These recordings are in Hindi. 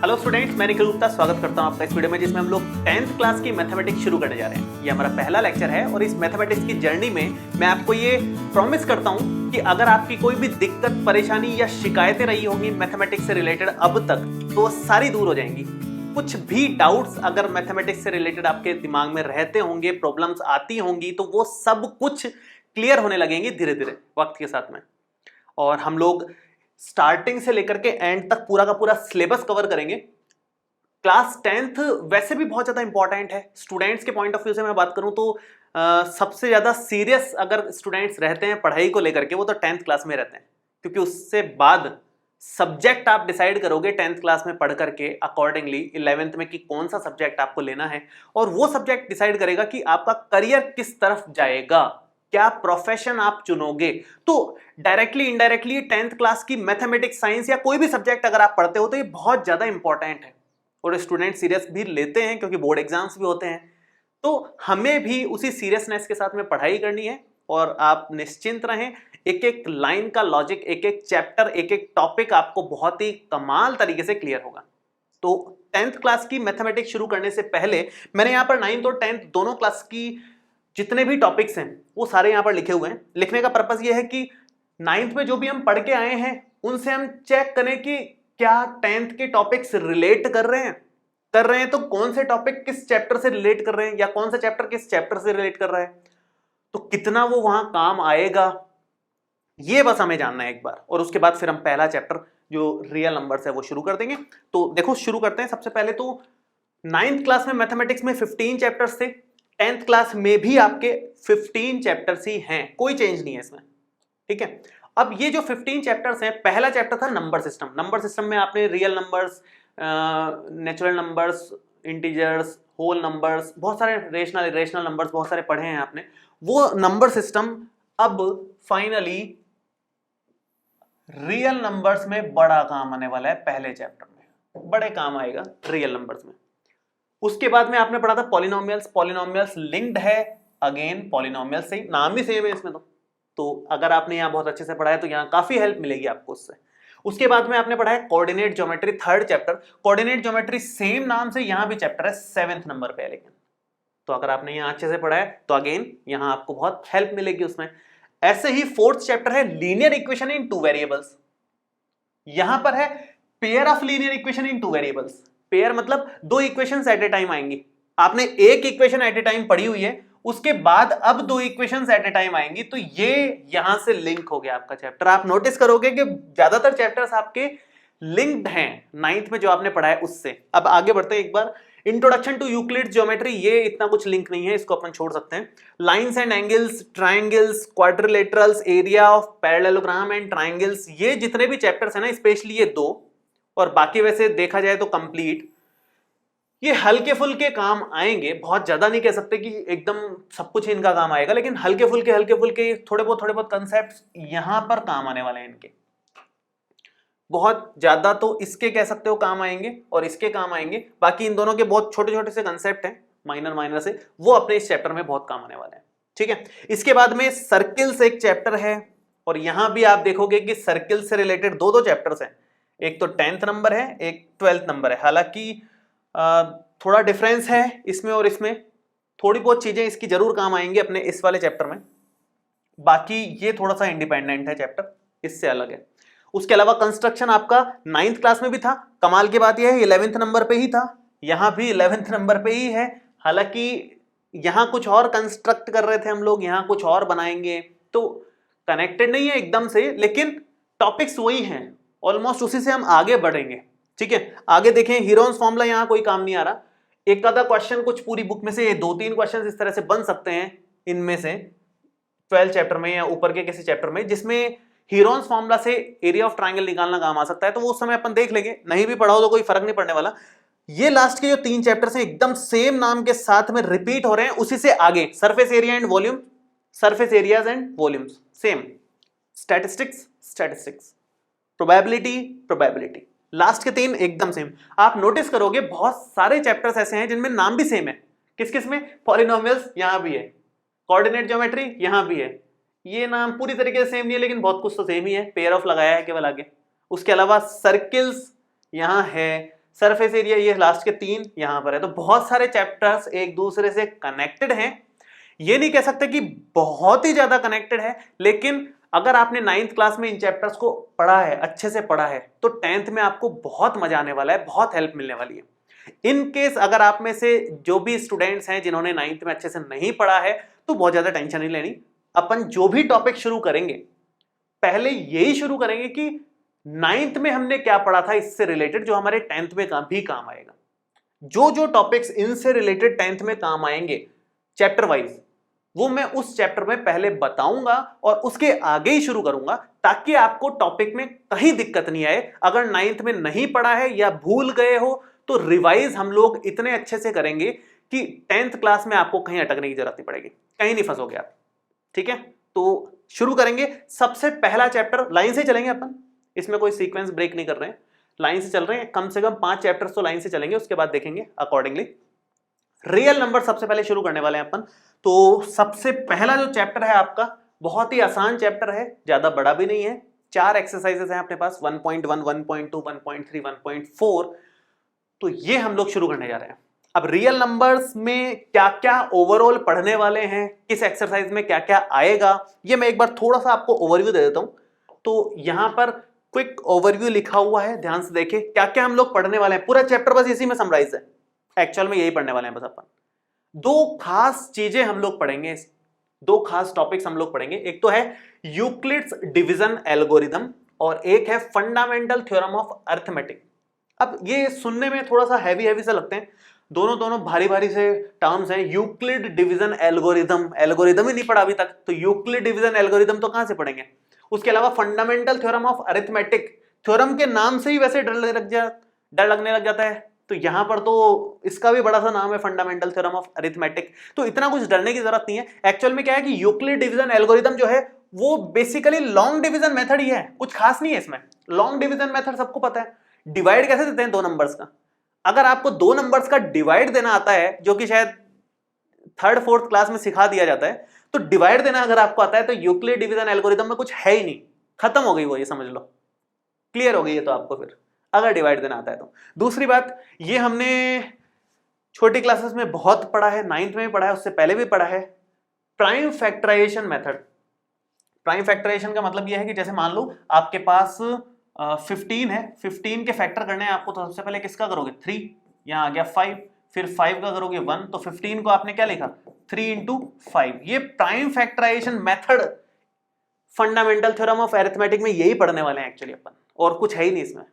हेलो स्टूडेंट्स, मैं निखिल गुप्ता स्वागत करता हूं आपका इस वीडियो में जिसमें हम लोग 10th क्लास की मैथमेटिक्स शुरू करने जा रहे हैं। ये हमारा पहला लेक्चर है और इस मैथमेटिक्स की जर्नी में मैं आपको ये प्रॉमिस करता हूं कि अगर आपकी कोई भी दिक्कत, परेशानी या शिकायतें रही होंगी मैथमेटिक्स से रिलेटेड अब तक, तो सारी दूर हो जाएंगी। कुछ भी डाउट्स अगर मैथमेटिक्स से रिलेटेड आपके दिमाग में रहते होंगे, प्रॉब्लम्स आती होंगी, तो वो सब कुछ क्लियर होने लगेंगे धीरे धीरे वक्त के साथ में। और हम लोग स्टार्टिंग से लेकर के एंड तक पूरा का पूरा सिलेबस कवर करेंगे। क्लास 10th वैसे भी बहुत ज्यादा इंपॉर्टेंट है। स्टूडेंट्स के पॉइंट ऑफ व्यू से मैं बात करूं तो सबसे ज्यादा सीरियस अगर स्टूडेंट्स रहते हैं पढ़ाई को लेकर के, वो तो 10th क्लास में रहते हैं, क्योंकि उससे बाद सब्जेक्ट आप डिसाइड करोगे 10th क्लास में पढ़ करके अकॉर्डिंगली 11th में कि कौन सा सब्जेक्ट आपको लेना है, और वो सब्जेक्ट डिसाइड करेगा कि आपका करियर किस तरफ जाएगा, क्या प्रोफेशन आप चुनोगे। तो डायरेक्टली इनडायरेक्टली 10th क्लास की मैथमेटिक्स, साइंस या कोई भी सब्जेक्ट अगर आप पढ़ते हो तो ये बहुत ज्यादा इंपॉर्टेंट है और स्टूडेंट सीरियस भी लेते हैं क्योंकि बोर्ड एग्जाम्स भी होते हैं। तो हमें भी उसी सीरियसनेस के साथ में पढ़ाई करनी है और आप निश्चिंत रहें। एक एक लाइन का लॉजिक, एक एक चैप्टर, एक एक टॉपिक आपको बहुत ही कमाल तरीके से क्लियर होगा। तो 10th क्लास की मैथमेटिक्स शुरू करने से पहले मैंने यहाँ पर 9th और 10th दोनों क्लास की जितने भी टॉपिक्स हैं वो सारे यहां पर लिखे हुए हैं। लिखने का पर्पस ये है कि 9th में जो भी हम पढ़ के आए हैं उनसे हम चेक करें कि क्या 10th के टॉपिक्स रिलेट कर रहे हैं तो कौन से टॉपिक किस चैप्टर से रिलेट कर रहे हैं या कौन सा चैप्टर किस चैप्टर से रिलेट कर रहा है, तो कितना वो वहां काम आएगा, ये बस हमें जानना है एक बार। और उसके बाद फिर हम पहला चैप्टर जो रियल नंबर्स है वो शुरू कर देंगे। तो देखो शुरू करते हैं। सबसे पहले तो 9th क्लास में मैथमेटिक्स में 15 चैप्टर्स थे, 10th क्लास में भी आपके 15 चैप्टर्स ही हैं, कोई चेंज नहीं है इसमें, ठीक है। अब ये जो 15 चैप्टर्स हैं, पहला चैप्टर था नंबर सिस्टम। नंबर सिस्टम में आपने real numbers, natural numbers, integers, whole numbers, बहुत सारे रेशनल नंबर्स बहुत सारे पढ़े हैं आपने। वो नंबर सिस्टम अब फाइनली रियल नंबर्स में बड़ा काम आने वाला है। पहले चैप्टर में बड़े काम आएगा रियल नंबर्स में। उसके बाद में आपने पढ़ा था पॉलिनोमियल्स। पॉलिनोमियल्स लिंक्ड है, अगेन पॉलिनोमियल्स से, नाम भी सेम है इसमें। तो अगर आपने यहाँ बहुत अच्छे से पढ़ा है तो यहाँ काफी हेल्प मिलेगी आपको उससे। उसके बाद में आपने पढ़ा है coordinate geometry, third chapter. Coordinate geometry same नाम से यहाँ भी चैप्टर है, 7th नंबर पे है लेकिन। तो अगर आपने यहाँ अच्छे से पढ़ा है तो अगेन यहाँ आपको बहुत हेल्प मिलेगी उसमें। ऐसे ही 4th चैप्टर है लीनियर इक्वेशन इन 2 वेरिएबल्स। यहां पर है pair of linear equation in 2 variables. Pair मतलब 2 इक्वेशंस एट ए टाइम आएंगी। आपने एक इक्वेशन एट ए टाइम पढ़ी हुई है, उसके बाद अब 2 इक्वेशंस एट ए टाइम आएंगी, तो ये यहां से लिंक हो गया आपका चैप्टर। आप नोटिस करोगे कि ज्यादातर चैप्टर्स आपके लिंक्ड हैं 9th में जो आपने पढ़ा है उससे। अब आगे बढ़ते हैं एक बार। इंट्रोडक्शन टू यूक्लिड ज्योमेट्री, ये इतना कुछ लिंक नहीं है, इसको अपन छोड़ सकते हैं। Lines and angles, triangles, quadrilaterals, area of parallelogram and triangles, ये जितने भी चैप्टर्स हैं ना, स्पेशली ये 2, और बाकी वैसे देखा जाए तो कंप्लीट, ये हल्के फुल्के काम आएंगे। बहुत ज्यादा नहीं कह सकते कि एकदम सब कुछ इनका काम आएगा, लेकिन हल्के फुल्के थोड़े बहुत कंसेप्ट यहां पर काम आने वाले हैं इनके। बहुत ज्यादा तो इसके कह सकते हो काम आएंगे और इसके काम आएंगे, बाकी इन दोनों के बहुत छोटे छोटे से कंसेप्ट हैं, माइनर से, वो अपने इस चैप्टर में बहुत काम आने वाले हैं, ठीक है। इसके बाद में सर्किल्स एक चैप्टर है, और यहां भी आप देखोगे कि सर्किल से रिलेटेड 2 चैप्टर्स हैं। एक तो 10th नंबर है, एक 12th नंबर है। हालांकि थोड़ा डिफरेंस है इसमें और इसमें, थोड़ी बहुत चीजें इसकी जरूर काम आएंगी अपने इस वाले चैप्टर में, बाकी ये थोड़ा सा इंडिपेंडेंट है चैप्टर, इससे अलग है। उसके अलावा कंस्ट्रक्शन आपका 9th क्लास में भी था। कमाल की बात यह है 11th नंबर पे ही था, यहां भी 11th नंबर पे ही है। हालांकि यहां कुछ और कंस्ट्रक्ट कर रहे थे हम लोग, यहां कुछ और बनाएंगे, तो कनेक्टेड नहीं है एकदम से, लेकिन टॉपिक्स वही हैं, ऑलमोस्ट उसी से हम आगे बढ़ेंगे, ठीक है। आगे देखें, हीरोन्स फॉर्मूला यहां कोई काम नहीं आ रहा। एक आधा क्वेश्चन कुछ पूरी बुक में से 2-3 क्वेश्चन इस तरह से बन सकते हैं इनमें से 12 चैप्टर में या ऊपर के किसी चैप्टर में, जिसमें हीरोन्स फॉर्मूला से एरिया ऑफ ट्राइंगल निकालना काम आ सकता है, तो वो उस समय अपन देख लेंगे। नहीं भी पढ़ा हो तो कोई फर्क नहीं पड़ने वाला। ये लास्ट के जो 3 चैप्टर्स हैं एकदम सेम नाम के साथ में रिपीट हो रहे हैं। उसी से आगे surface area and volume, surface areas and volumes same, statistics, probability, last के 3 एकदम सेम। आप नोटिस करोगे बहुत सारे चैप्टर्स ऐसे हैं जिनमें नाम भी सेम है। किस किस में? पॉलिनोमियल्स यहां भी है, कोऑर्डिनेट ज्योमेट्री यहां भी है। ये नाम पूरी तरीके से सेम नहीं है, लेकिन बहुत कुछ तो सेम ही है, पेयर ऑफ लगाया है केवल आगे। उसके अलावा सर्किल्स यहां है, सरफेस एरिया ये लास्ट के 3 यहां पर है। तो बहुत सारे चैप्टर्स एक दूसरे से कनेक्टेड हैं, ये नहीं कह सकते कि बहुत ही ज्यादा कनेक्टेड है, लेकिन अगर आपने 9th क्लास में इन चैप्टर्स को पढ़ा है, अच्छे से पढ़ा है, तो 10th में आपको बहुत मजा आने वाला है, बहुत हेल्प मिलने वाली है। इन केस अगर आप में से जो भी स्टूडेंट्स हैं जिन्होंने 9th में अच्छे से नहीं पढ़ा है, तो बहुत ज्यादा टेंशन नहीं लेनी। अपन जो भी टॉपिक शुरू करेंगे पहले यही शुरू करेंगे कि 9th में हमने क्या पढ़ा था इससे रिलेटेड, जो हमारे 10th में भी काम आएगा। जो जो टॉपिक्स इनसे रिलेटेड 10th में काम आएंगे चैप्टर वाइज, वो मैं उस चैप्टर में पहले बताऊंगा और उसके आगे ही शुरू करूंगा, ताकि आपको टॉपिक में कहीं दिक्कत नहीं आए। अगर 9th में नहीं पढ़ा है या भूल गए हो तो रिवाइज हम लोग इतने अच्छे से करेंगे कि 10th क्लास में आपको कहीं अटकने की जरूरत नहीं पड़ेगी, कहीं नहीं फंसोगे आप। ठीक है, तो शुरू करेंगे। सबसे पहला चैप्टर, लाइन से चलेंगे अपन, इसमें कोई सीक्वेंस ब्रेक नहीं कर रहे हैं, लाइन से चल रहे हैं। कम से कम 5 चैप्टर्स तो लाइन से चलेंगे, उसके बाद देखेंगे अकॉर्डिंगली। रियल नंबर सबसे पहले शुरू करने वाले हैं अपन। तो सबसे पहला जो चैप्टर है आपका बहुत ही आसान चैप्टर है, ज्यादा बड़ा भी नहीं है। 4 एक्सरसाइजेस हैं अपने पास, 1.1, 1.2, 1.3, 1.4। तो ये हम लोग शुरू करने जा रहे हैं। अब रियल नंबर्स में क्या क्या ओवरऑल पढ़ने वाले हैं, किस एक्सरसाइज में क्या क्या आएगा, ये मैं एक बार थोड़ा सा आपको ओवरव्यू दे देता हूं। तो यहां पर क्विक ओवरव्यू लिखा हुआ है, ध्यान से देखें क्या क्या हम लोग पढ़ने वाले हैं। पूरा चैप्टर बस इसी में समराइज है, एक्चुअल में यही पढ़ने वाले हैं बस अपन। 2 खास चीजें हम लोग पढ़ेंगे, 2 खास टॉपिक्स हम लोग पढ़ेंगे। एक तो है यूक्लिड्स डिवीजन एल्गोरिथम और एक है फंडामेंटल थ्योरम ऑफ अरिथमेटिक। अब ये सुनने में थोड़ा सा हैवी सा लगते हैं, दोनों भारी से टर्म्स हैं। यूक्लिड डिवीजन एल्गोरिथम, एल्गोरिथम ही नहीं पढ़ा अभी तक, तो यूक्लिड डिवीजन एल्गोरिथम तो कहां से पढ़ेंगे। उसके अलावा fundamental theorem of arithmetic, theorem के नाम से ही वैसे डर लगने लग जाता है, तो यहां पर तो इसका भी बड़ा सा नाम है फंडामेंटल थ्योरम ऑफ अरिथमेटिक। तो इतना कुछ डरने की जरूरत नहीं है। एक्चुअल में क्या है कि यूक्लिड डिवीजन एल्गोरिथम जो है वो बेसिकली लॉन्ग डिवीजन मेथड ही है, कुछ खास नहीं है इसमें। लॉन्ग डिवीजन मेथड सबको पता है, डिवाइड कैसे देते हैं 2 नंबर्स का। अगर आपको 2 नंबर्स का डिवाइड देना आता है, जो कि शायद 3rd 4th क्लास में सिखा दिया जाता है, तो डिवाइड देना अगर आपको आता है तो यूक्लिड डिवीजन एल्गोरिथम में कुछ है ही नहीं, खत्म हो गई वो, ये समझ लो, क्लियर हो गई है तो आपको फिर, अगर डिवाइड देना आता है तो। दूसरी बात, ये हमने छोटी क्लासेस में बहुत पढ़ा है, 9th में भी पढ़ा है, उससे पहले भी पढ़ा है, prime factorization method. Prime factorization का मतलब यह है कि जैसे मान लो आपके पास 15 है, 15 के फैक्टर करने हैं आपको, तो सबसे पहले किसका करोगे 3, यहां आ गया 5, फिर 5 का करोगे 1, तो 15 को आपने क्या लिखा 3 into 5। ये prime factorization method fundamental theorem of arithmetic में यही पढ़ने वाले हैं एक्चुअली अपन, और कुछ है ही नहीं इसमें।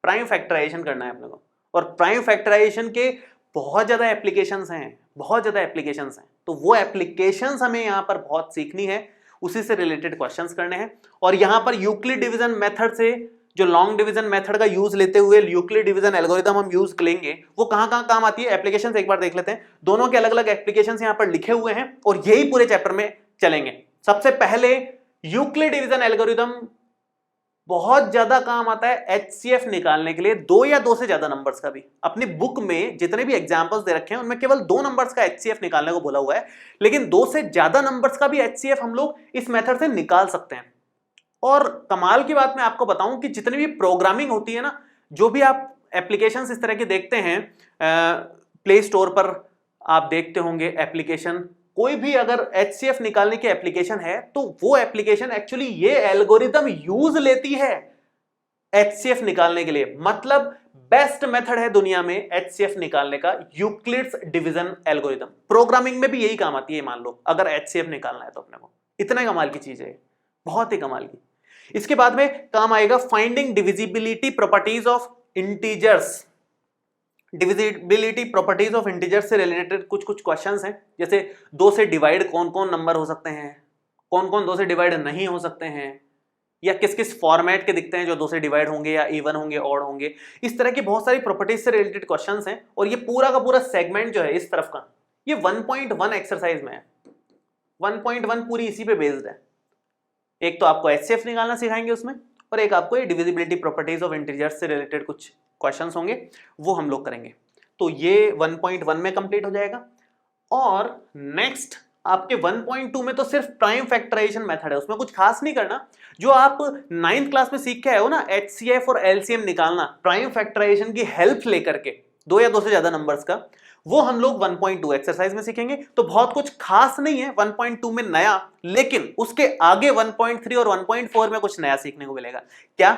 प्राइम फैक्टराइजेशन करना है अपने को, और प्राइम फैक्टराइजेशन के बहुत ज्यादा एप्लीकेशंस हैं, बहुत ज्यादा एप्लीकेशंस हैं। तो वो एप्लीकेशंस हमें यहाँ पर बहुत सीखनी है, उसी से रिलेटेड क्वेश्चंस करने हैं। और यहाँ पर यूक्लिड डिवीजन मेथड से, जो लॉन्ग डिवीजन मेथड का यूज लेते हुए यूक्लिड डिवीजन एल्गोरिथम हम यूज लेंगे, वो कहां कहां काम आती है, एप्लीकेशंस एक बार देख लेते हैं। दोनों के अलग अलग एप्लीकेशंस यहाँ पर लिखे हुए हैं और यही पूरे चैप्टर में चलेंगे। सबसे पहले यूक्लिड डिवीजन एल्गोरिथम बहुत ज्यादा काम आता है एचसीएफ निकालने के लिए, 2 या 2 से ज्यादा नंबर्स का भी। अपनी बुक में जितने भी एग्जांपल्स दे रखे हैं उनमें केवल 2 नंबर्स का एचसीएफ निकालने को बोला हुआ है, लेकिन 2 से ज्यादा नंबर्स का भी एचसीएफ हम लोग इस मेथड से निकाल सकते हैं। और कमाल की बात मैं आपको बताऊं कि जितनी भी प्रोग्रामिंग होती है ना, जो भी आप एप्लीकेशंस इस तरह के देखते हैं, प्ले स्टोर पर आप देखते होंगे एप्लीकेशन, कोई भी अगर एचसीएफ निकालने की एप्लीकेशन है तो वो एप्लीकेशन एक्चुअली ये एल्गोरिथम यूज लेती है एचसीएफ निकालने के लिए। मतलब बेस्ट मेथड है दुनिया में एचसीएफ निकालने का यूक्लिड्स डिवीजन एल्गोरिथम। प्रोग्रामिंग में भी यही काम आती है, मान लो अगर एचसीएफ निकालना है तो अपने को। इतना कमाल की चीज है, बहुत ही कमाल की। इसके बाद में काम आएगा finding divisibility properties of integers. Divisibility properties of integers से रिलेटेड कुछ क्वेश्चंस हैं, जैसे 2 से डिवाइड कौन कौन नंबर हो सकते हैं, कौन कौन 2 से डिवाइड नहीं हो सकते हैं, या किस किस फॉर्मेट के दिखते हैं जो 2 से डिवाइड होंगे या इवन होंगे, ऑड होंगे। इस तरह की बहुत सारी प्रॉपर्टीज से रिलेटेड क्वेश्चंस हैं। और ये पूरा का पूरा सेगमेंट जो है इस तरफ का, ये 1.1 एक्सरसाइज में है। 1.1 पूरी इसी पे बेस्ड है। एक तो आपको एचसीएफ निकालना सिखाएंगे उसमें, और एक आपको ये डिविजिबिलिटी प्रॉपर्टीज ऑफ इंटीजर्स से रिलेटेड कुछ क्वेश्चंस होंगे, वो हम लोग करेंगे। तो ये 1.1 में कंप्लीट हो जाएगा। और नेक्स्ट आपके 1.2 में तो सिर्फ प्राइम फैक्टराइजेशन मेथड है, उसमें कुछ खास नहीं करना। जो आप 9th क्लास में सीख के आए हो ना, HCF और LCM निकालना प्राइम फैक्टराइजेशन की हेल्प लेकर के, दो या दो से ज्यादा नंबर्स का, वो हम लोग 1.2 एक्सरसाइज में सीखेंगे। तो बहुत कुछ खास नहीं है 1.2 में नया, लेकिन उसके आगे 1.3 और 1.4 में कुछ नया सीखने को मिलेगा। क्या?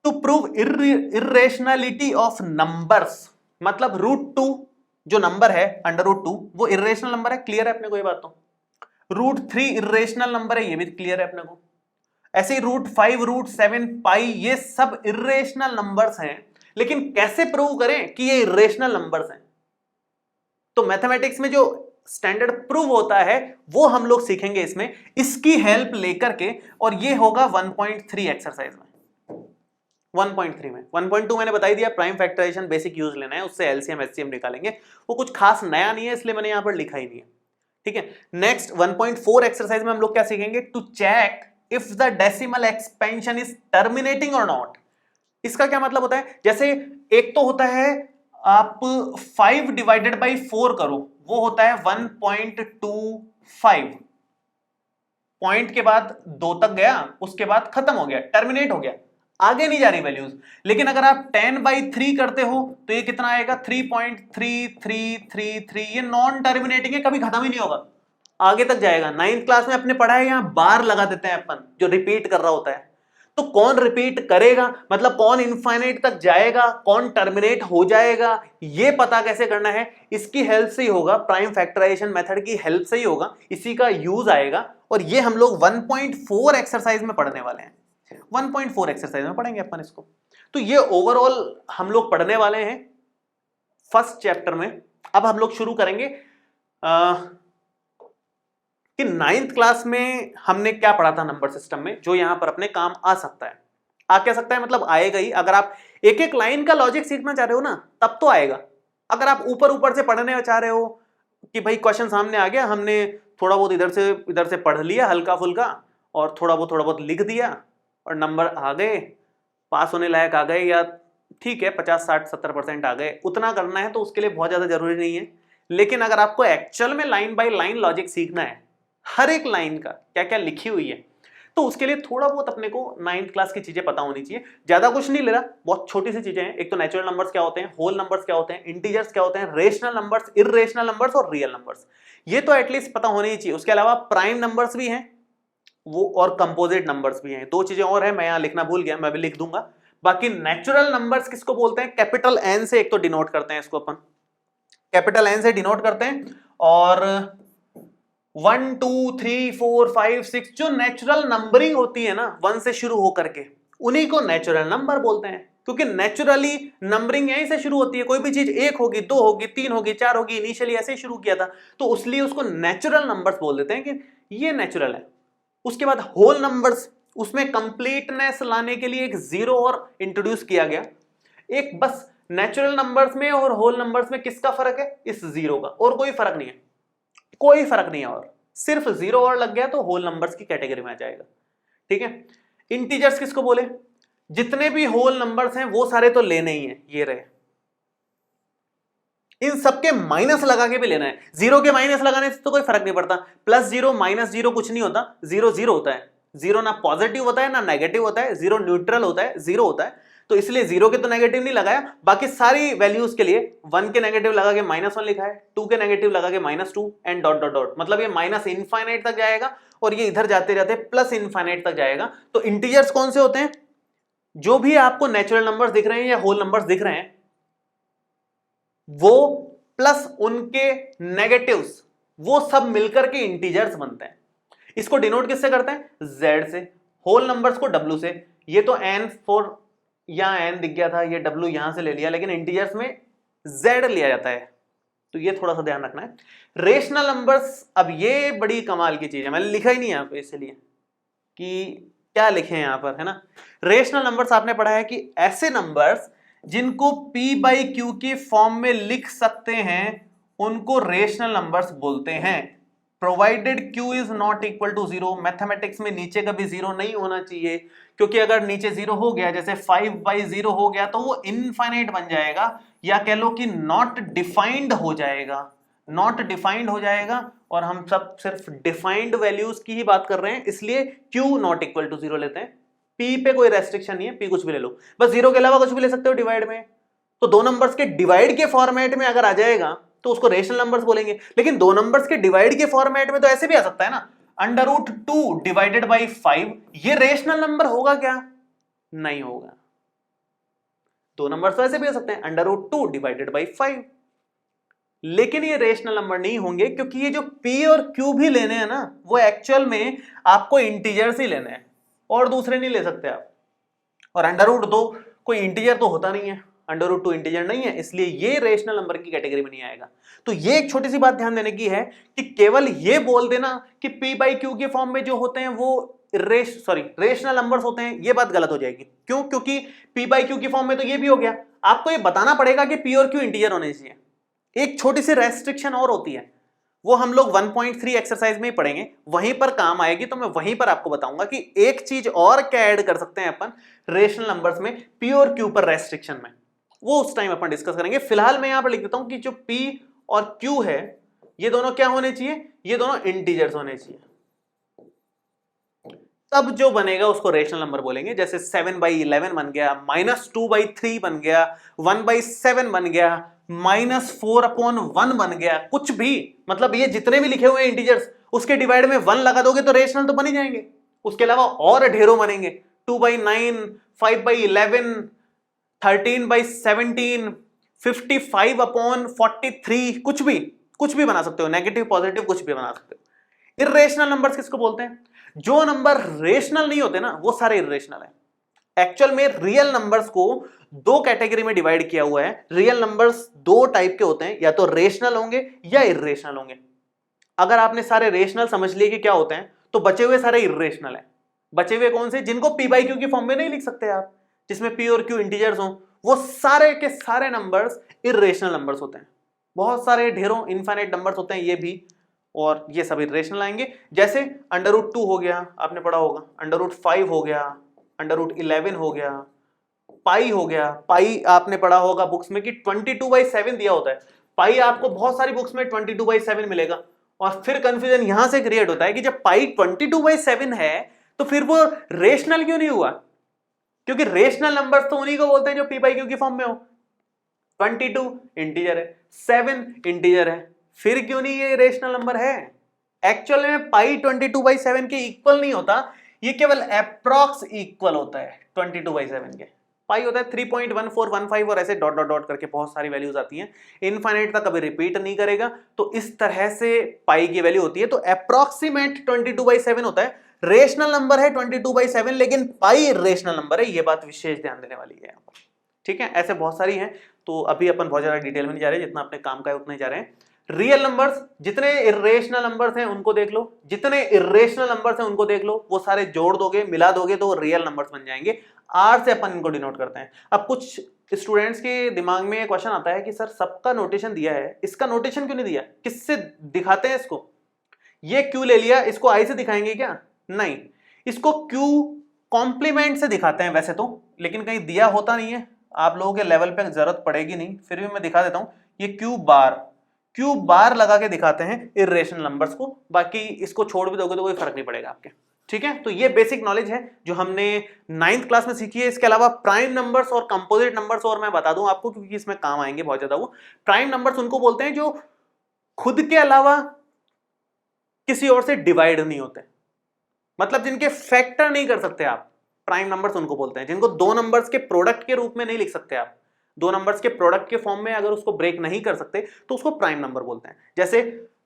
To prove irrationality of numbers, मतलब √2 जो नंबर है √2 वो इर्रेशनल नंबर है, क्लियर है अपने को ये बात। तो √3 इर्रेशनल नंबर है, ये भी क्लियर है अपने को। ऐसे ही √5 √7 पाई ये सब इर्रेशनल नंबर्स हैं, लेकिन कैसे प्रूव करें कि ये इर्रेशनल नंबर्स हैं? तो मैथमेटिक्स में जो स्टैंडर्ड प्रूव होता है वो हम लोग सीखेंगे इसमें, इसकी हेल्प लेकर के, और ये होगा 1.3 एक्सरसाइज में। 1.3 में 1.2 मैंने बता ही दिया, प्राइम फैक्टराइजेशन बेसिक यूज लेना है, उससे एलसीएम एचसीएम निकालेंगे, वो कुछ खास नया नहीं है इसलिए मैंने यहां पर लिखा ही नहीं है। ठीक है, नेक्स्ट 1.4 एक्सरसाइज में हम लोग क्या सीखेंगे? To check if the decimal expansion is terminating और नॉट। इसका क्या मतलब होता है? जैसे एक तो होता है आप 5 डिवाइडेड बाई 4 करो, वो होता है 1.25, पॉइंट के बाद 2 तक गया, उसके बाद खत्म हो गया, टर्मिनेट हो गया, आगे नहीं जा रही वैल्यूज। लेकिन अगर आप 10/3 करते हो तो ये कितना आएगा? 3.3333, ये नॉन टर्मिनेटिंग है, कभी खत्म ही नहीं होगा, आगे तक जाएगा। 9th क्लास में अपने पढ़ा है, यहां बार लगा देते हैं अपन, जो रिपीट कर रहा होता है। तो कौन रिपीट करेगा, मतलब कौन इनफाइनाइट तक जाएगा, कौन टर्मिनेट हो जाएगा, ये पता कैसे करना है? इसकी हेल्प से ही होगा, प्राइम फैक्टराइजेशन मेथड की हेल्प से ही होगा, इसी का यूज आएगा। और ये हम लोग 1.4 एक्सरसाइज में पढ़ने वाले हैं, 1.4 एक्सरसाइज में पढ़ेंगे अपन इसको। तो ये ओवरऑल हम लोग पढ़ने वाले हैं फर्स्ट चैप्टर में। अब हम लोग शुरू करेंगे कि 9th क्लास में हमने क्या पढ़ा था नंबर सिस्टम में, जो यहां पर अपने काम आ सकता है। आ क्या सकता है मतलब आएगा ही, अगर आप एक एक लाइन का लॉजिक सीखना चाह रहे हो ना तब तो आएगा। अगर आप ऊपर ऊपर से पढ़ने चाह रहे हो कि भाई क्वेश्चन सामने आ गया, हमने थोड़ा बहुत इधर से पढ़ लिया हल्का फुल्का, और थोड़ा बहुत लिख दिया, और नंबर आ गए, पास होने लायक आ गए, या ठीक है 50 60 70% आ गए, उतना करना है तो उसके लिए बहुत ज्यादा जरूरी नहीं है। लेकिन अगर आपको एक्चुअल में लाइन बाय लाइन लॉजिक सीखना है, हर एक लाइन का क्या क्या लिखी हुई है, तो उसके लिए थोड़ा बहुत अपने को 9th क्लास की चीजें पता होनी चाहिए। ज्यादा कुछ नहीं ले रहा, बहुत छोटी सी चीजें हैं। एक तो नेचुरल नंबर्स क्या होते हैं, होल नंबर्स क्या होते हैं, इंटीजर्स क्या होते हैं, रेशनल नंबर्स, इर्रेशनल नंबर्स और रियल नंबर्स, ये तो एटलीस्ट पता होने ही चाहिए। उसके अलावा प्राइम नंबर्स भी हैं वो, और कंपोजिट नंबर्स भी हैं, दो चीजें और हैं, मैं यहां लिखना भूल गया, मैं भी लिख दूंगा। बाकी नेचुरल नंबर्स किसको बोलते हैं? कैपिटल एन से एक तो डिनोट करते हैं इसको अपन, कैपिटल एन से डिनोट करते हैं, और 1 2 3 4 5 6 जो नेचुरल नंबरिंग होती है ना 1 से शुरू होकर के, उन्हीं को नेचुरल नंबर बोलते हैं। क्योंकि नेचुरली नंबरिंग यहीं से शुरू होती है, कोई भी चीज 1 होगी 2 होगी 3 होगी 4 होगी, इनिशियली ऐसे ही शुरू किया था, तो इसलिए उसको नेचुरल नंबर्स बोल देते हैं कि ये नेचुरल है। उसके बाद होल नंबर्स, उसमें कंप्लीटनेस लाने के लिए एक जीरो और इंट्रोड्यूस किया गया। एक बस नेचुरल नंबर्स में और होल नंबर्स में किसका फर्क है? इस जीरो का, और कोई फर्क नहीं है, कोई फर्क नहीं है, और सिर्फ जीरो और लग गया तो होल नंबर्स की कैटेगरी में आ जाएगा। ठीक है, इंटीजर्स किसको बोले? जितने भी होल नंबर्स हैं वो सारे तो लेने ही हैं, ये रहे, इन सबके माइनस लगा के भी लेना है। जीरो के माइनस लगाने से तो कोई फर्क नहीं पड़ता, +0 -0 कुछ नहीं होता, जीरो जीरो होता है। जीरो ना पॉजिटिव होता है ना नेगेटिव होता है, जीरो न्यूट्रल होता है, जीरो होता है। तो इसलिए जीरो के तो नेगेटिव नहीं लगाया, बाकी सारी वैल्यूज के लिए 1 के नेगेटिव लगा के -1 लिखा है, 2 के नेगेटिव लगा के -2 एंड डॉट डॉट डॉट, मतलब ये माइनस इनफाइनाइट तक जाएगा और ये इधर जाते जाते प्लस इनफाइनाइट तक जाएगा। तो इंटीजर्स कौन से होते हैं? जो भी आपको नेचुरल नंबर्स दिख रहे हैं या होल नंबर्स दिख रहे हैं, वो प्लस उनके नेगेटिव्स, वो सब मिलकर के इंटीजर्स बनते हैं। इसको डिनोट किससे करते हैं? Z से। होल नंबर्स को W से। ये तो N फॉर, यहां N दिख गया था, ये W यहां से ले लिया, लेकिन इंटीजर्स में Z लिया जाता है, तो ये थोड़ा सा ध्यान रखना है। रेशनल नंबर्स, अब ये बड़ी कमाल की चीज है, मैंने लिखा ही नहीं यहां पे इसलिए कि क्या लिखे यहां पर, है ना। रेशनल नंबर्स आपने पढ़ा है कि ऐसे नंबर्स जिनको P/Q के फॉर्म में लिख सकते हैं उनको रेशनल नंबर्स बोलते हैं, provided Q is not equal to 0। Mathematics में नीचे कभी 0 नहीं होना चाहिए, क्योंकि अगर नीचे 0 हो गया, जैसे 5/0 हो गया, तो वो इनफाइनाइट बन जाएगा, या कह लो कि नॉट डिफाइंड हो जाएगा। नॉट डिफाइंड हो जाएगा और हम सब सिर्फ डिफाइंड वैल्यूज की ही बात कर रहे हैं, इसलिए Q नॉट इक्वल टू 0 लेते हैं। P पे कोई रेस्ट्रिक्शन नहीं है, P कुछ भी ले लो, बस 0 के अलावा कुछ भी ले सकते हो डिवाइड में। तो दो नंबर्स के डिवाइड के फॉर्मेट में अगर आ जाएगा तो उसको रेशनल नंबर्स बोलेंगे, लेकिन दो नंबर्स के डिवाइड के फॉर्मेट में तो ऐसे भी आ सकता है ना, √2 डिवाइडेड बाई 5, ये रेशनल नंबर होगा क्या? नहीं होगा। दो नंबर्स तो ऐसे भी हो सकते हैं √2 डिवाइडेड बाई 5, लेकिन ये रेशनल नंबर नहीं होंगे, क्योंकि ये जो P और Q भी लेने हैं ना, वो एक्चुअल में आपको इंटीजर्स ही लेने हैं और दूसरे नहीं ले सकते आप। और √2 कोई इंटीजर तो होता नहीं है, √2 इंटीजर नहीं है, इसलिए ये रेशनल नंबर की कैटेगरी में नहीं आएगा। तो ये एक छोटी सी बात ध्यान देने की है कि केवल ये बोल देना कि P/Q के फॉर्म में जो होते हैं वो रेशनल नंबर्स होते हैं, ये बात गलत हो जाएगी। क्यों? क्योंकि P/Q की फॉर्म में तो ये भी हो गया, आपको ये बताना पड़ेगा कि P और Q इंटीजर होने चाहिए। एक छोटी सी रेस्ट्रिक्शन और होती है, वो हम लोग 1.3 एक्सरसाइज में ही पढ़ेंगे, वहीं पर काम आएगी, तो मैं वहीं पर आपको बताऊंगा कि एक चीज और क्या ऐड कर सकते हैं अपन रेशनल नंबर्स में P और Q पर रेस्ट्रिक्शन में, वो उस टाइम अपन डिस्कस करेंगे। फिलहाल मैं यहां पर लिख देता हूं कि जो P और Q है ये दोनों क्या होने चाहिए? ये दोनों इंटीजर्स होने चाहिए, तब जो बनेगा उसको रेशनल नंबर बोलेंगे। जैसे 7/11 बन गया, -2/3 बन गया, 1/7 बन गया, -4/1 बन गया, कुछ भी, मतलब ये जितने भी लिखे हुए हैं इंटीजर्स, उसके डिवाइड में 1 लगा दोगे तो रेशनल तो बन ही जाएंगे। उसके अलावा और ढेरों बनेंगे, 2/9, 5/11, 13/17, 55/43, कुछ भी बना सकते हो, नेगेटिव पॉजिटिव कुछ भी बना सकते हो। इर्रेशनल नंबर्स किसको बोलते हैं? जो नंबर रेशनल नहीं होते ना, वो सारे इर्रेशनल है। एक्चुअल में रियल नंबर्स को दो कैटेगरी में डिवाइड किया हुआ है। रियल नंबर्स दो टाइप के होते हैं, या तो रेशनल होंगे या इर्रेशनल होंगे। अगर आपने सारे रेशनल समझ लिए कि क्या होते हैं, तो बचे हुए सारे इर्रेशनल हैं। बचे हुए कौन से? जिनको P/Q की फॉर्म में नहीं लिख सकते आप, जिसमें P और Q इंटीजर्स हो, वो सारे के सारे नंबर्स इर्रेशनल नंबर्स होते हैं। बहुत सारे ढेरों इनफाइनाइट नंबर्स होते हैं ये भी, और ये सब इर्रेशनल आएंगे। जैसे √2 हो गया, आपने पढ़ा होगा, √5 हो गया, √11 हो गया, पाई हो गया। पाई आपने पढ़ा होगा बुक्स में कि 22/7 दिया होता है। पाई आपको बहुत सारी बुक्स में 22/7 मिलेगा, और फिर कंफ्यूजन यहां से क्रिएट होता है कि जब पाई 22/7 है तो फिर वो रेशनल क्यों नहीं हुआ? क्योंकि रेशनल नंबर्स तो उन्हीं को बोलते हैं जो P/Q की फॉर्म में हो। 22 इंटीजर है, 7 इंटीजर है, फिर क्यों नहीं ये रेशनल नंबर है? एक्चुअल में पाई 22/7 के इक्वल नहीं होता, ये केवल अप्रॉक्स इक्वल होता है 22/7 के। पाई होता है 3.1415 और ऐसे डॉट डॉट डॉट करके बहुत सारी वैल्यूज आती हैं, इनफाइनाइट तक कभी रिपीट नहीं करेगा, तो इस तरह से पाई की वैल्यू होती है। तो अप्रॉक्सीमेट 22/7 होता है, रेशनल नंबर है 22/7, लेकिन पाई रेशनल नंबर है, ये बात विशेष ध्यान देने वाली है यहाँ पर। ठीक है, ऐसे बहुत सारी हैं, तो अभी अपन बहुत ज्यादा डिटेल में नहीं जा रहे, जितना अपने काम का है उतना ही जा रहे हैं। रियल नंबर्स, जितने इर्रेशनल नंबर्स हैं उनको देख लो, जितने इर्रेशनल नंबर्स हैं उनको देख लो, वो सारे जोड़ दोगे, मिला दोगे तो रियल नंबर्स बन जाएंगे। आर से अपन इनको डिनोट करते हैं। अब कुछ स्टूडेंट्स के दिमाग में क्वेश्चन आता है कि सर सबका नोटेशन दिया है, इसका नोटेशन क्यों नहीं दिया? किससे दिखाते हैं इसको? ये क्यू ले लिया, इसको आई से दिखाएंगे क्या? नहीं, इसको क्यू कॉम्प्लीमेंट से दिखाते हैं वैसे तो, लेकिन कहीं दिया होता नहीं है, आप लोगों के लेवल पे जरूरत पड़ेगी नहीं, फिर भी मैं दिखा देता हूं। ये क्यू बार लगा के दिखाते हैं इर्रेशनल नंबर्स को, बाकी इसको छोड़ भी दोगे तो कोई फर्क नहीं पड़ेगा आपके। ठीक है, तो ये बेसिक नॉलेज है जो हमने 9th क्लास में सीखी है। इसके अलावा प्राइम नंबर्स और कंपोजिट नंबर्स और मैं बता दूं आपको, क्योंकि इसमें काम आएंगे बहुत ज्यादा। वो प्राइम नंबर्स उनको बोलते हैं जो खुद के अलावा किसी और से डिवाइड नहीं होते, मतलब जिनके फैक्टर नहीं कर सकते आप, प्राइम नंबर्स उनको बोलते हैं। जिनको दो नंबर्स के प्रोडक्ट के रूप में नहीं लिख सकते आप, दो नंबर्स के प्रोडक्ट के फॉर्म में अगर उसको ब्रेक नहीं कर सकते तो उसको प्राइम नंबर बोलते हैं। जैसे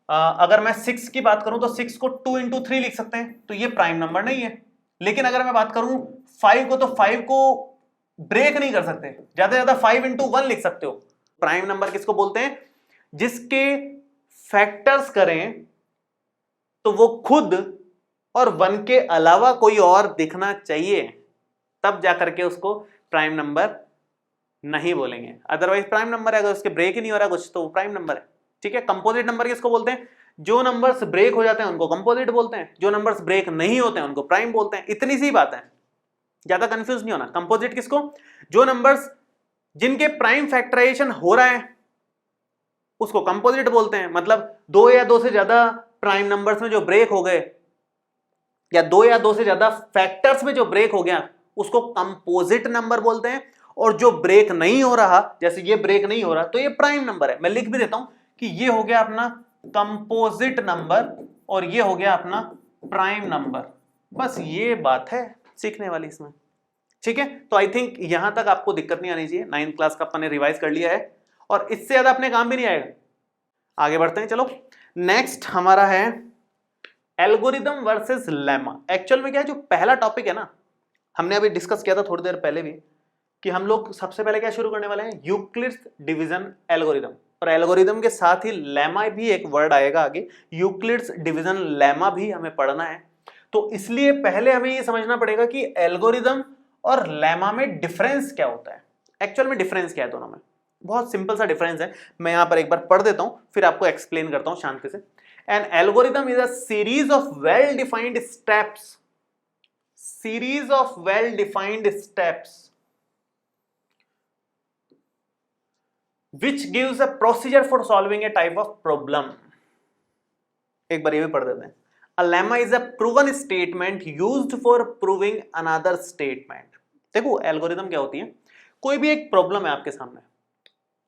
अगर मैं 6 की बात करूं तो 6 को 2 into 3 लिख सकते हैं, तो ये प्राइम नंबर नहीं है। लेकिन अगर मैं बात करूं 5 को, तो 5 को ब्रेक नहीं कर सकते, ज्यादा से ज्यादा 5 into 1 लिख सकते हो। प्राइम नंबर किसको बोलते हैं? जिसके फैक्टर्स करें तो वो खुद और 1 के अलावा कोई और दिखना चाहिए, तब जाकर के उसको प्राइम नंबर नहीं बोलेंगे। अदरवाइज प्राइम नंबर है, अगर उसके ब्रेक ही नहीं हो रहा कुछ तो प्राइम नंबर है। ठीक है, कंपोजिट नंबर किसको बोलते हैं? जो नंबर्स ब्रेक हो जाते हैं उनको कंपोजिट बोलते हैं, जो नंबर्स ब्रेक नहीं होते हैं उनको प्राइम बोलते हैं। इतनी सी बात है, ज्यादा कंफ्यूज नहीं होना। कंपोजिट किसको? जो नंबर्स जिनके प्राइम फैक्टराइजेशन हो रहा है उसको कंपोजिट बोलते हैं। मतलब दो या दो से ज्यादा प्राइम नंबर्स में जो ब्रेक हो गए या दो या दो से ज्यादा फैक्टर्स में जो ब्रेक हो गया उसको कंपोजिट नंबर बोलते हैं। और जो ब्रेक नहीं हो रहा, जैसे ये ब्रेक नहीं हो रहा, तो ये प्राइम नंबर है। मैं लिख भी देता हूं कि ये हो गया अपना कंपोजिट नंबर और ये हो गया अपना प्राइम नंबर। बस ये बात है सीखने वाली इसमें, ठीक है। तो आई थिंक यहां तक आपको दिक्कत नहीं आनी चाहिए। 9th क्लास का अपन ने रिवाइज कर लिया है और इससे ज्यादा अपने काम भी नहीं आएगा। आगे बढ़ते हैं, चलो। नेक्स्ट हमारा है एल्गोरिदम वर्सेस लेमा। एक्चुअल में क्या है, जो पहला टॉपिक है ना, हमने अभी डिस्कस किया था थोड़ी देर पहले भी, कि हम लोग सबसे पहले क्या शुरू करने वाले हैं, यूक्लिड्स डिवीजन एल्गोरिदम। और एल्गोरिदम के साथ ही लेमा भी एक वर्ड आएगा आगे, यूक्लिड्स डिवीजन लेमा भी हमें पढ़ना है। तो इसलिए पहले हमें ये समझना पड़ेगा कि एल्गोरिदम और लेमा में डिफरेंस क्या होता है। एक्चुअल में डिफरेंस क्या है दोनों में, बहुत सिंपल सा डिफरेंस है। मैं यहां पर एक बार पढ़ देता हूं, फिर आपको एक्सप्लेन करता हूं शांति से। An algorithm is a series of well-defined steps. Series of well-defined steps which gives a procedure for solving a type of problem. एक बार ये भी पढ़ देते हैं। A lemma is a proven statement used for proving another statement. देखो एल्गोरिदम क्या होती है, कोई भी एक प्रॉब्लम है आपके सामने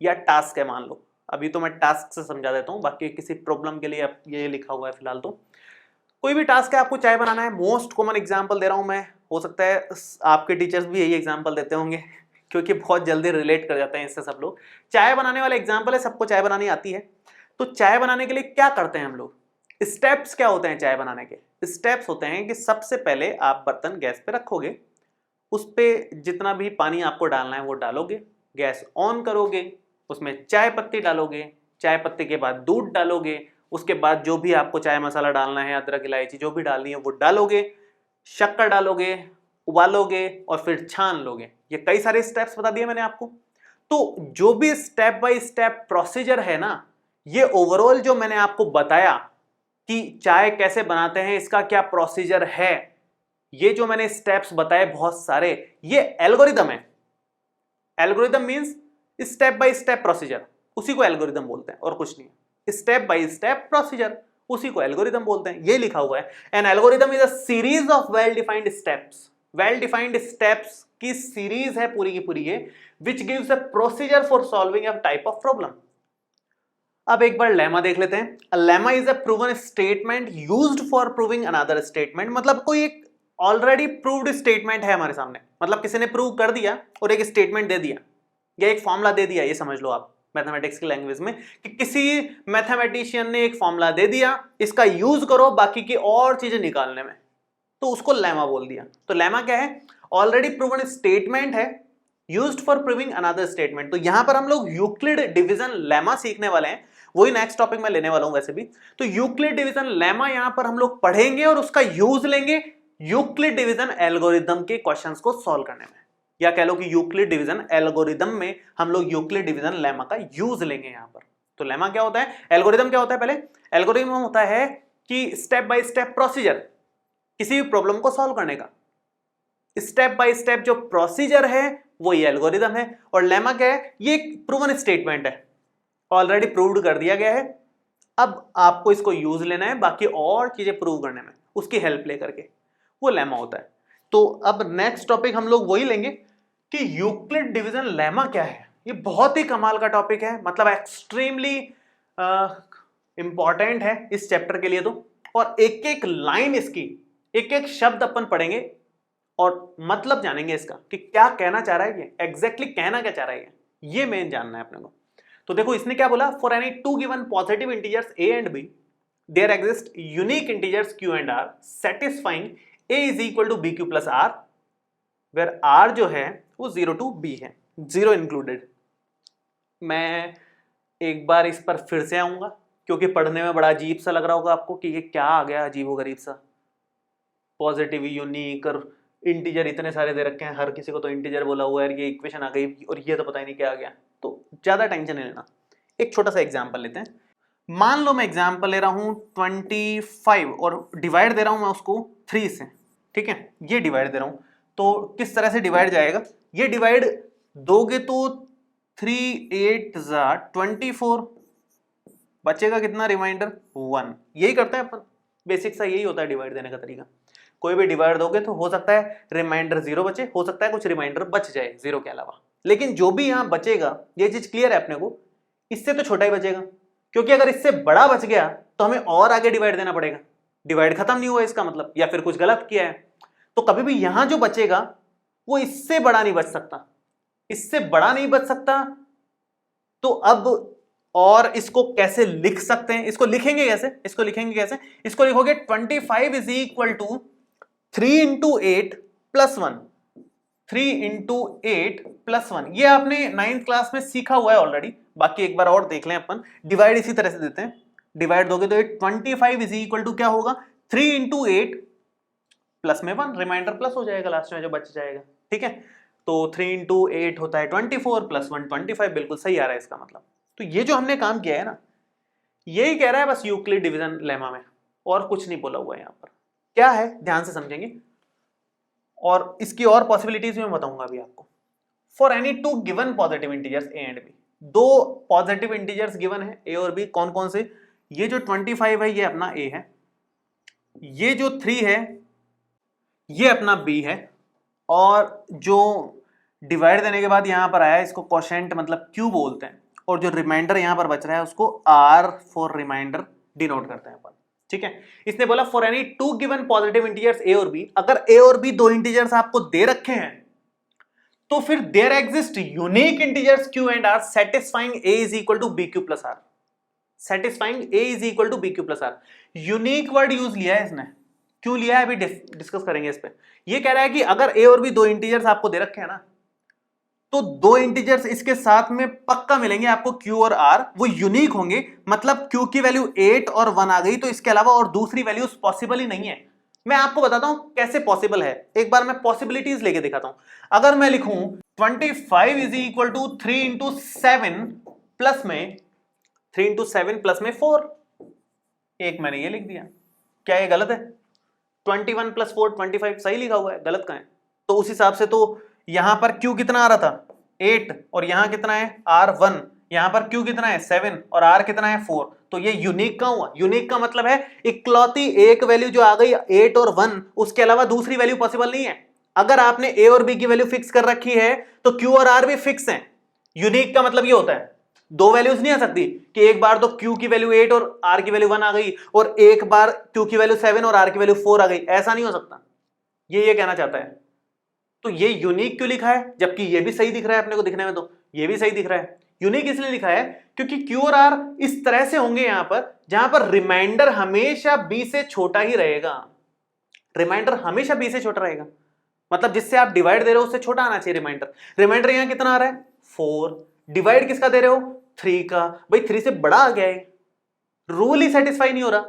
या टास्क है, मान लो। अभी तो मैं टास्क से समझा देता हूं, बाकी किसी प्रॉब्लम के लिए ये लिखा हुआ है फिलहाल। तो कोई भी टास्क है, आपको चाय बनाना है। मोस्ट कॉमन एग्जांपल दे रहा हूं मैं, हो सकता है आपके टीचर्स भी यही एग्जांपल देते होंगे क्योंकि बहुत जल्दी रिलेट कर जाते हैं इससे सब लोग। चाय बनाने वाला एग्जांपल है, सबको चाय बनानी आती है। तो चाय बनाने के लिए क्या करते हैं हम लोग, स्टेप्स क्या होते हैं चाय बनाने के? स्टेप्स होते हैं कि सबसे पहले आप बर्तन गैस पे रखोगे, उस पर जितना भी पानी आपको डालना है वो डालोगे, गैस ऑन करोगे, उसमें चाय पत्ती डालोगे, चाय पत्ती के बाद दूध डालोगे, उसके बाद जो भी आपको चाय मसाला डालना है, अदरक इलायची जो भी डालनी है वो डालोगे, शक्कर डालोगे, उबालोगे और फिर छान लोगे। ये कई सारे स्टेप्स बता दिए मैंने आपको। तो जो भी स्टेप बाय स्टेप प्रोसीजर है ना, ये ओवरऑल जो मैंने आपको बताया कि चाय कैसे बनाते हैं, इसका क्या प्रोसीजर है, ये जो मैंने स्टेप्स बताए बहुत सारे, ये एल्गोरिदम है। Algorithm means step by step procedure, उसी को एल्गोरिदम बोलते हैं और कुछ नहीं। स्टेप बाय स्टेप प्रोसीजर, उसी को एल्गोरिदम बोलते हैं। ये लिखा हुआ है, an algorithm is a series of well defined steps. Well defined steps की सीरीज है पूरी की पूरी ये, which gives a procedure for solving a type of problem. अब एक बार लेमा देख लेते हैं। A lemma is a proven statement used for proving another statement. मतलब कोई एक ऑलरेडी प्रूव्ड स्टेटमेंट है हमारे सामने, मतलब किसी ने प्रूव कर दिया और एक स्टेटमेंट दे दिया या एक फॉर्मूला दे दिया, ये समझ लो आप मैथमेटिक्स की लैंग्वेज में, कि किसी मैथमेटिशियन ने एक फॉर्मूला दे दिया, इसका यूज करो बाकी की और चीजें निकालने में, तो उसको लेमा बोल दिया। तो लेमा क्या है, ऑलरेडी प्रूवन स्टेटमेंट है used for proving another statement. तो यहां पर हम लोग यूक्लिड डिवीजन लेमा सीखने वाले हैं, वही नेक्स्ट टॉपिक में लेने वाला हूं वैसे भी। तो यूक्लिड डिवीजन लेमा यहां पर हम लोग पढ़ेंगे और उसका यूज लेंगे यूक्लिड डिवीजन एल्गोरिदम के क्वेश्चंस को सॉल्व करने में, या कह लो कि यूक्लिड डिवीजन एल्गोरिदम में हम लोग यूक्लिड डिवीजन लेमा का यूज लेंगे यहां पर। तो लेमा क्या होता है, एल्गोरिदम क्या होता है, पहले एल्गोरिदम होता है कि स्टेप बाय स्टेप प्रोसीजर किसी भी प्रॉब्लम को सॉल्व करने का। स्टेप बाय स्टेप जो प्रोसीजर है वो ये एल्गोरिदम है। और लेमा क्या है, ये एक प्रूवन स्टेटमेंट है, ऑलरेडी प्रूव्ड कर दिया गया है, अब आपको इसको यूज लेना है बाकी और चीजें प्रूव करने में, उसकी हेल्प लेकर के, वो लेमा होता है। तो अब नेक्स्ट टॉपिक हम लोग वही लेंगे कि यूक्लिड डिवीजन लेमा क्या है। ये बहुत ही कमाल का टॉपिक है, मतलब एक्सट्रीमली इंपॉर्टेंट है इस चैप्टर के लिए। तो और एक एक लाइन इसकी, एक एक शब्द अपन पढ़ेंगे और मतलब जानेंगे इसका कि क्या कहना चाह रहा है, ये एग्जैक्टली कहना क्या चाह रहा है, ये मेन जानना है अपने को। तो देखो इसने क्या बोला, for any two given positive integers a and b there exist unique integers q and r satisfying a is equal to bq plus r, where r जो है वो 0 to b है, 0 इंक्लूडेड। मैं एक बार इस पर फिर से आऊंगा क्योंकि पढ़ने में बड़ा अजीब सा लग रहा होगा आपको कि ये क्या आ गया अजीब गरीब सा, पॉजिटिव यूनिक और इंटीजर इतने सारे दे रखे हैं, हर किसी को तो इंटीजर बोला हुआ है, ये इक्वेशन आ गई और ये तो पता ही नहीं क्या आ गया। तो ज्यादा टेंशन नहीं लेना, एक छोटा सा एग्जांपल लेते हैं। मान लो मैं एग्जांपल ले रहा हूं 25 और डिवाइड दे रहा हूं मैं उसको 3 से, ठीक है, ये डिवाइड दे रहा हूं। तो किस तरह से डिवाइड जाएगा, ये डिवाइड दोगे तो 3 8 24, बचेगा कितना, रिमाइंडर 1। यही करते हैं अपन, बेसिक सा यही होता है डिवाइड देने का तरीका। कोई भी डिवाइड दोगे तो हो सकता है रिमाइंडर 0 बचे, हो सकता है कुछ रिमाइंडर बच जाए 0 के अलावा, लेकिन जो भी यहां बचेगा ये चीज क्लियर है अपने को, इससे तो छोटा ही बचेगा, क्योंकि अगर इससे बड़ा बच गया तो हमें और आगे डिवाइड देना पड़ेगा। डिवाइड खत्म नहीं हुआ इसका मतलब, या फिर कुछ गलत किया है, तो कभी भी यहां जो बचेगा वो इससे बड़ा नहीं बच सकता, इससे बड़ा नहीं बच सकता। तो अब और इसको कैसे लिख सकते हैं, इसको लिखेंगे कैसे, इसको लिखेंगे कैसे, इसको लिखोगे 25 is equal to 3 into 8 plus 1, 3 into 8 plus 1। ये आपने 9th क्लास में सीखा हुआ है ऑलरेडी, बाकी एक बार और देख लें अपन। डिवाइड इसी तरह से देते हैं, डिवाइड दोगे तो 25 इज इक्वल टू क्या होगा, 3 इंटू 8 प्लस में 1, रिमाइंडर प्लस हो जाएगा लास्ट में जो बच जाएगा, ठीक है। तो 3 इंटू 8 होता है 24 प्लस 1 25, बिल्कुल सही आ रहा है इसका मतलब। तो ये जो हमने काम किया है ना, यही कह रहा है बस यूक्लिड डिवीजन लेमा में, और कुछ नहीं बोला हुआ है यहां पर। क्या है ध्यान से समझेंगे, और इसकी और पॉसिबिलिटीज मैं बताऊंगा अभी आपको। For any two given positive integers A and B, दो पॉजिटिव इंटीजर्स गिवन है ए और बी, कौन कौन से, ये जो 25 है ये अपना ए है, ये जो 3 है ये अपना बी है, और जो डिवाइड देने के बाद यहां पर आया इसको कोशेंट मतलब क्यू बोलते हैं, और जो रिमाइंडर यहां पर बच रहा है उसको आर फॉर रिमाइंडर डिनोट करते हैं अपन, ठीक है। इसने बोला for any two given positive integers a और बी, अगर ए और बी दो इंटीजर्स आपको दे रखे हैं तो फिर there exist unique integers Q and R satisfying A is equal to B Q plus R, satisfying A is equal to B Q plus R. Unique word use लिया है इसने, क्यों लिया है अभी डिस्कस करेंगे इस पे। ये कह रहा है कि अगर ए और बी दो इंटीजर्स आपको दे रखे हैं ना, तो दो इंटीजर्स इसके साथ में पक्का मिलेंगे आपको Q और R, वो यूनिक होंगे, मतलब Q की वैल्यू 8 और 1 आ गई तो इसके अलावा और दूसरी वैल्यूज पॉसिबल ही नहीं है। मैं आपको बताता हूं कैसे पॉसिबल है, एक बार मैं पॉसिबिलिटीज लेके दिखाता हूं। अगर मैं लिखूं 25 is equal to 3 into 7 plus में 3 इंटू 7 प्लस में 4, एक मैंने ये लिख दिया, क्या ये गलत है? 21 प्लस 4 25 सही लिखा हुआ है, गलत कहां है? तो उस हिसाब से तो यहां पर Q कितना आ रहा था 8, और यहां कितना है R1, यहां पर Q कितना है 7 और R कितना है 4, तो ये यूनिक का हुआ। यूनिक का मतलब है इकलौती एक वैल्यू जो आ गई 8 और 1, उसके अलावा दूसरी वैल्यू पॉसिबल नहीं है। अगर आपने A और B की वैल्यू फिक्स कर रखी है तो Q और R भी फिक्स हैं। यूनिक का मतलब ये होता है दो वैल्यूज नहीं आ सकती कि एक बार तो Q की वैल्यू 8 और R की वैल्यू 1 आ गई, और एक बार Q की वैल्यू 7 और R की वैल्यू 4 आ गई, ऐसा नहीं हो सकता। ये कहना चाहता है। तो ये यूनिक क्यों लिखा है, जबकि ये भी सही दिख रहा है अपने को दिखने में, तो ये भी सही दिख रहा है। यूनिक इसलिए लिखा है क्योंकि Q और R इस तरह से होंगे यहां पर, जहां पर रिमाइंडर हमेशा B से छोटा ही रहेगा। रिमाइंडर हमेशा B से छोटा रहेगा, मतलब जिससे आप डिवाइड दे रहे हो उससे छोटा आना चाहिए रिमाइंडर। रिमाइंडर यहां कितना आ रहा है 4, डिवाइड किसका दे रहे हो 3 का, भाई 3 से बड़ा आ गया है, रूल ही सेटिस्फाई नहीं हो रहा।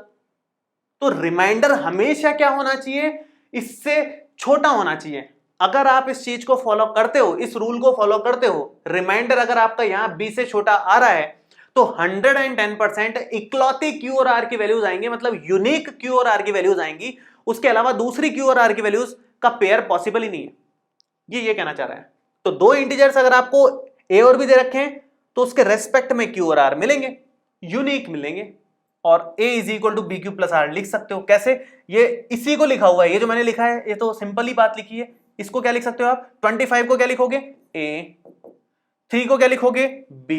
तो रिमाइंडर हमेशा क्या होना चाहिए, इससे छोटा होना चाहिए। अगर आप इस चीज को फॉलो करते हो, इस रूल को फॉलो करते हो, रिमाइंडर अगर आपका यहां B से छोटा आ रहा है तो 110% इकलौती Q और R की वैल्यूज आएंगे, मतलब यूनिक Q और R की वैल्यूज आएंगी, उसके अलावा दूसरी Q और R की वैल्यूज का पेयर पॉसिबल ही नहीं है। ये कहना चाह रहा है। तो दो इंटीजर्स अगर आपको A और B दे रखे हैं तो उसके रेस्पेक्ट में Q और R मिलेंगे, यूनिक मिलेंगे, और A is equal to B Q plus R लिख सकते हो। कैसे? ये इसी को लिखा हुआ है, ये जो मैंने लिखा है ये तो सिंपल ही बात लिखी है। इसको क्या लिख सकते हो आप, 25 को क्या लिखोगे A, 3 को क्या लिखोगे B,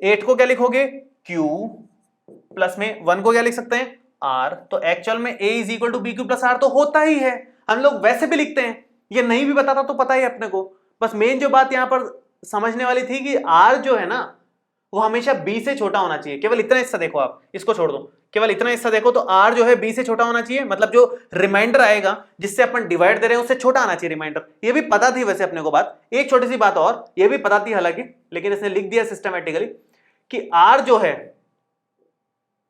8 को क्या लिखोगे Q, प्लस में 1 को क्या लिख सकते हैं R। तो एक्चुअल में A is equal to B Q plus R तो होता ही है, हम लोग वैसे भी लिखते हैं, ये नहीं भी बताता तो पता ही अपने को। बस मेन जो बात यहां पर समझने वाली थी कि R जो है ना वो हमेशा B से छोटा होना चाहिए। केवल इतना हिस्सा देखो, आप इसको छोड़ दो, केवल इतना हिस्सा देखो तो R जो है B से छोटा होना चाहिए, मतलब जो रिमाइंडर आएगा जिससे अपन डिवाइड दे रहे हैं उससे छोटा आना चाहिए रिमाइंडर। ये भी पता थी वैसे अपने को बात, एक छोटी सी बात और ये भी पता थी हालांकि, लेकिन इसने लिख दिया सिस्टमेटिकली कि R जो है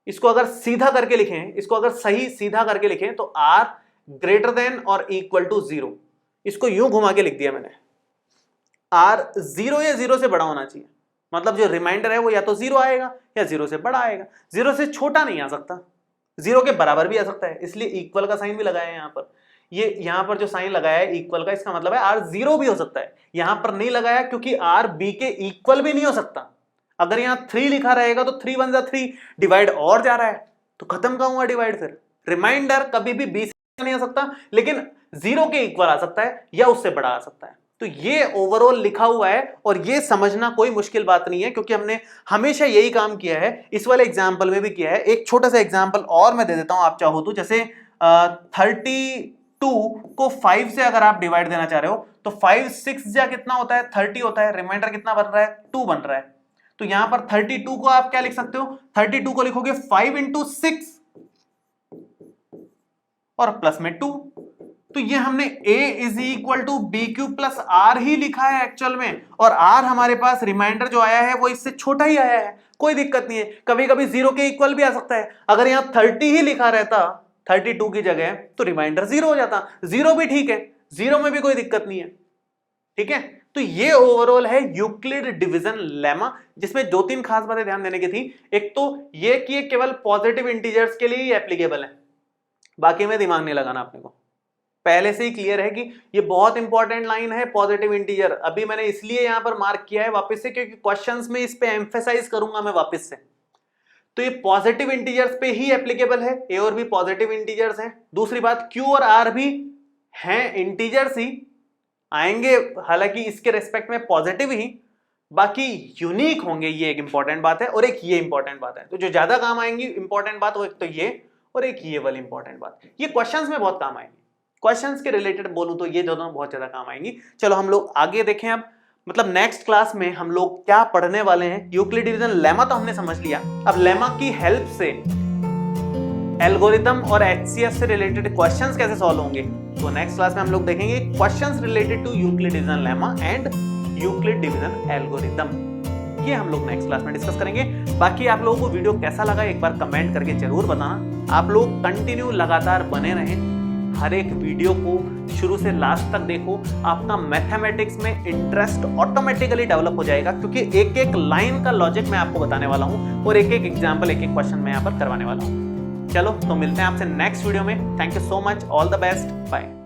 इसको अगर सीधा करके लिखें, इसको अगर सही सीधा करके लिखें तो R ग्रेटर देन और इक्वल टू 0, इसको यूं घुमा के लिख दिया मैंने, R 0 या 0 से बड़ा होना चाहिए, मतलब जो रिमाइंडर है वो या तो 0 आएगा या 0 से बड़ा आएगा, 0 से छोटा नहीं आ सकता, 0 के बराबर भी आ सकता है, इसलिए इक्वल का साइन भी लगाया है यहां पर। ये यहां पर जो साइन लगाया है इक्वल का, इसका मतलब है R 0 भी हो सकता है, यहां पर नहीं लगाया क्योंकि R B के इक्वल भी नहीं हो सकता। अगर यहाँ 3 लिखा रहेगा तो 3 1 3 डिवाइड और जा रहा है तो खत्म कहां हुआ डिवाइड। फिर रिमाइंडर कभी भी 20 नहीं आ सकता, लेकिन 0 के इक्वल आ सकता है या उससे बड़ा आ सकता है। तो ये ओवरऑल लिखा हुआ है और ये समझना कोई मुश्किल बात नहीं है, क्योंकि हमने हमेशा यही काम किया है, इस वाले एग्जाम्पल में भी किया है। एक छोटा सा एग्जाम्पल और मैं दे देता हूं आप चाहो तो, जैसे 32 को 5 से अगर आप डिवाइड देना चाह रहे हो तो 5 6 जा कितना होता है 30 होता है, रिमाइंडर कितना बन रहा है 2 बन रहा है। तो यहां पर 32 को आप क्या लिख सकते हो, 32 को लिखोगे 5 इंटू 6 और प्लस में 2। तो ये हमने a is equal to B Q plus r ही लिखा है एक्चुअल में, और r हमारे पास रिमाइंडर जो आया है वो इससे छोटा ही आया है, कोई दिक्कत नहीं है। कभी कभी 0 के इक्वल भी आ सकता है। अगर यहां 30 ही लिखा रहता 32 की जगह तो रिमाइंडर 0 हो जाता, 0 भी ठीक है, 0 में भी कोई दिक्कत नहीं है, ठीक है। तो ये ओवरऑल है यूक्लिड डिवीजन लेमा, जिसमें 2-3 खास बातें ध्यान देने की थी। एक तो ये कि ये केवल पॉजिटिव इंटीजर्स के लिए ही एप्लीकेबल है, बाकी में दिमाग नहीं लगाना अपने को, पहले से ही क्लियर है कि ये बहुत इंपॉर्टेंट लाइन है पॉजिटिव इंटीजर। अभी मैंने इसलिए यहां पर मार्क किया है वापस से, क्योंकि क्वेश्चंस में इस पे एम्फेसाइज करूंगा मैं वापस से। तो ये पॉजिटिव इंटीजर्स पे ही एप्लीकेबल है, ए और बी पॉजिटिव इंटीजर्स हैं। दूसरी बात, क्यू और आर भी हैं इंटीजर्स ही आएंगे, हालांकि इसके रेस्पेक्ट में पॉजिटिव ही, बाकी यूनिक होंगे, ये एक इंपॉर्टेंट बात है। और एक ये इंपॉर्टेंट बात है, तो जो ज्यादा काम आएंगी इंपॉर्टेंट बात, वो एक तो ये और एक ये वाली इंपॉर्टेंट बात, ये क्वेश्चंस में बहुत काम आएंगी। क्वेश्चंस के रिलेटेड बोलूं तो ये दोनों बहुत ज्यादा काम आएंगी। चलो हम लोग आगे देखें अब, मतलब नेक्स्ट क्लास में हम लोग क्या पढ़ने वाले हैं। यूक्लिड डिवीजन लेमा तो हमने समझ लिया, अब लेमा की हेल्प से एल्गोरिथम और एचसीएफ से रिलेटेड क्वेश्चंस कैसे सॉल्व होंगे। तो नेक्स्ट क्लास में हम लोग देखेंगे questions related to Euclid division lemma and Euclid division algorithm, ये हम लोग नेक्स्ट क्लास में डिस्कस करेंगे। बाकी आप लोगों को वीडियो कैसा लगा एक बार कमेंट करके जरूर बताना। आप लोग कंटिन्यू लगातार बने रहें, हर एक वीडियो को शुरू से लास्ट तक देखो, आपका मैथमेटिक्स में इंटरेस्ट ऑटोमेटिकली डेवलप हो जाएगा, क्योंकि एक एक लाइन का लॉजिक मैं आपको बताने वाला हूं और एक एक एग्जाम्पल, एक एक क्वेश्चन मैं यहां पर करवाने वाला हूं। चलो तो मिलते हैं आपसे नेक्स्ट वीडियो में। Thank you so much, all the best, bye.